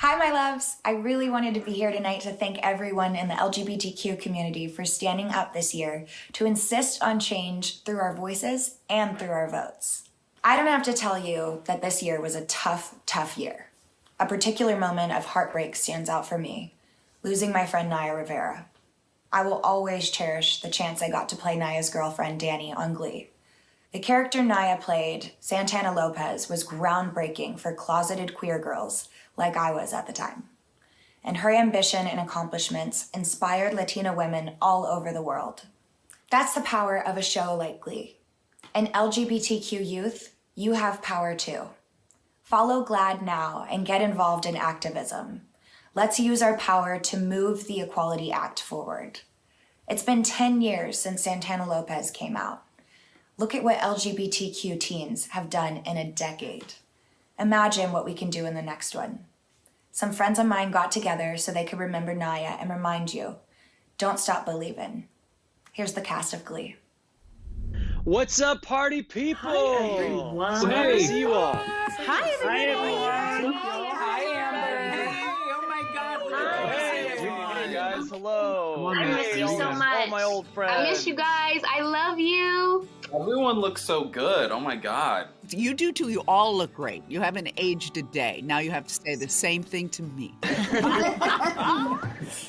Hi, my loves. I really wanted to be here tonight to thank everyone in the LGBTQ community for standing up this year to insist on change through our voices and through our votes. I don't have to tell you that this year was a tough, tough year. A particular moment of heartbreak stands out for me, losing my friend Naya Rivera. I will always cherish the chance I got to play Naya's girlfriend, Dani, on Glee. The character Naya played, Santana Lopez, was groundbreaking for closeted queer girls like I was at the time. And her ambition and accomplishments inspired Latina women all over the world. That's the power of a show like Glee. And LGBTQ youth, you have power too. Follow GLAAD now and get involved in activism. Let's use our power to move the Equality Act forward. It's been 10 years since Santana Lopez came out. Look at what LGBTQ teens have done in a decade. Imagine what we can do in the next one. Some friends of mine got together so they could remember Naya and remind you, don't stop believing. Here's the cast of Glee. What's up, party people? Hi, everyone. So nice to see you all. Hi, everyone. Hi, Amber. Hey, oh my God. Hey, guys, hello. I miss you so much. All my old friends. I miss you guys. I love you. Everyone looks so good. Oh my God. You do too. You all look great. You haven't aged a day. Now you have to say the same thing to me.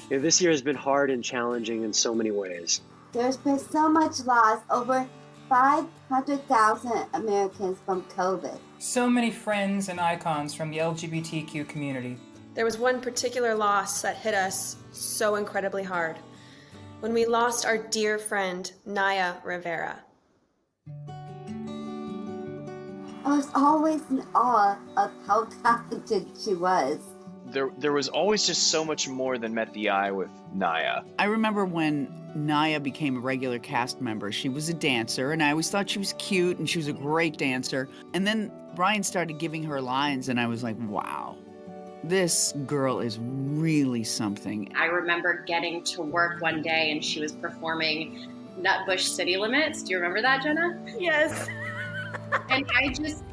This year has been hard and challenging in so many ways. There's been so much loss, over 500,000 Americans from COVID. So many friends and icons from the LGBTQ community. There was one particular loss that hit us so incredibly hard. When we lost our dear friend, Naya Rivera. I was always in awe of how talented she was. There was always just so much more than met the eye with Naya. I remember when Naya became a regular cast member. She was a dancer, and I always thought she was cute, and she was a great dancer. And then Brian started giving her lines, and I was like, wow, this girl is really something. I remember getting to work one day, and she was performing Nutbush City Limits. Do you remember that, Jenna? Yes. And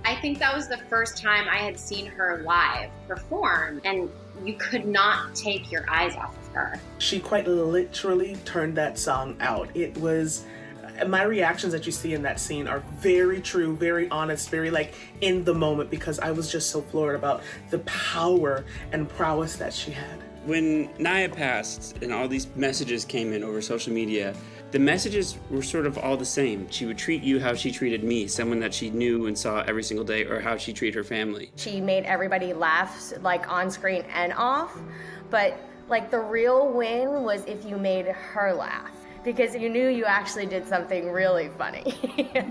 I think that was the first time I had seen her live perform, and you could not take your eyes off of her. She quite literally turned that song out. It was, my reactions that you see in that scene are very true, very honest, very like in the moment, because I was just so floored about the power and prowess that she had. When Naya passed and all these messages came in over social media, the messages were sort of all the same. She would treat you how she treated me, someone that she knew and saw every single day, or how she treated her family. She made everybody laugh, like on screen and off, but like the real win was if you made her laugh, because you knew you actually did something really funny.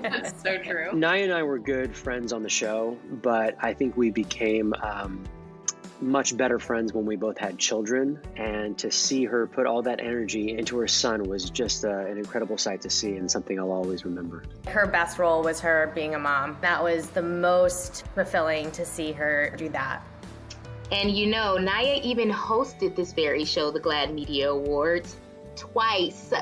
That's so true. Naya and I were good friends on the show, but I think we became much better friends when we both had children, and to see her put all that energy into her son was just an incredible sight to see, and something I'll always remember. Her best role was her being a mom. That was the most fulfilling to see her do that. And you know, Naya even hosted this very show, the GLAAD Media Awards, twice.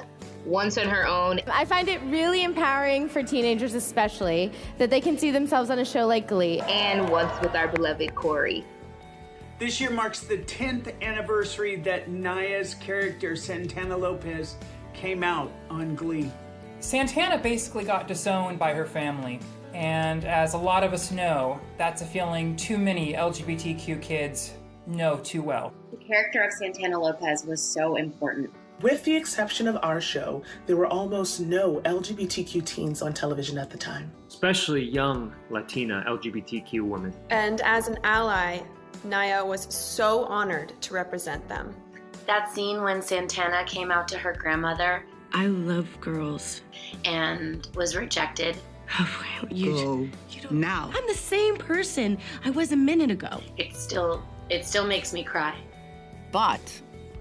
Once on her own. I find it really empowering for teenagers especially, that they can see themselves on a show like Glee. And once with our beloved Corey. This year marks the 10th anniversary that Naya's character, Santana Lopez, came out on Glee. Santana basically got disowned by her family. And as a lot of us know, that's a feeling too many LGBTQ kids know too well. The character of Santana Lopez was so important. With the exception of our show, there were almost no LGBTQ teens on television at the time. Especially young Latina LGBTQ women. And as an ally, Naya was so honored to represent them. That scene when Santana came out to her grandmother. I love girls. And was rejected. You don't now. I'm the same person I was a minute ago. It still makes me cry. But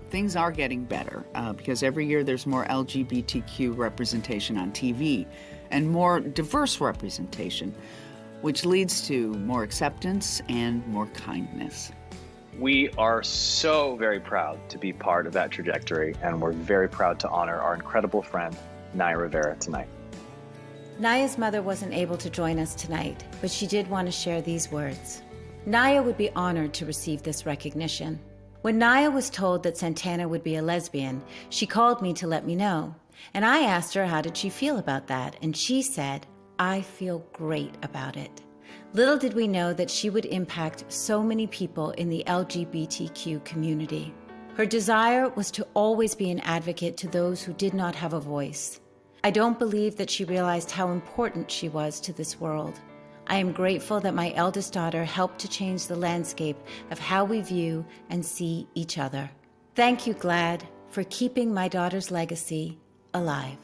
things are getting better because every year there's more LGBTQ representation on TV and more diverse representation, which leads to more acceptance and more kindness. We are so very proud to be part of that trajectory, and we're very proud to honor our incredible friend, Naya Rivera, tonight. Naya's mother wasn't able to join us tonight, but she did want to share these words. Naya would be honored to receive this recognition. When Naya was told that Santana would be a lesbian, she called me to let me know. And I asked her how did she feel about that, and she said, "I feel great about it." Little did we know that she would impact so many people in the LGBTQ community. Her desire was to always be an advocate to those who did not have a voice. I don't believe that she realized how important she was to this world. I am grateful that my eldest daughter helped to change the landscape of how we view and see each other. Thank you, GLAAD, for keeping my daughter's legacy alive.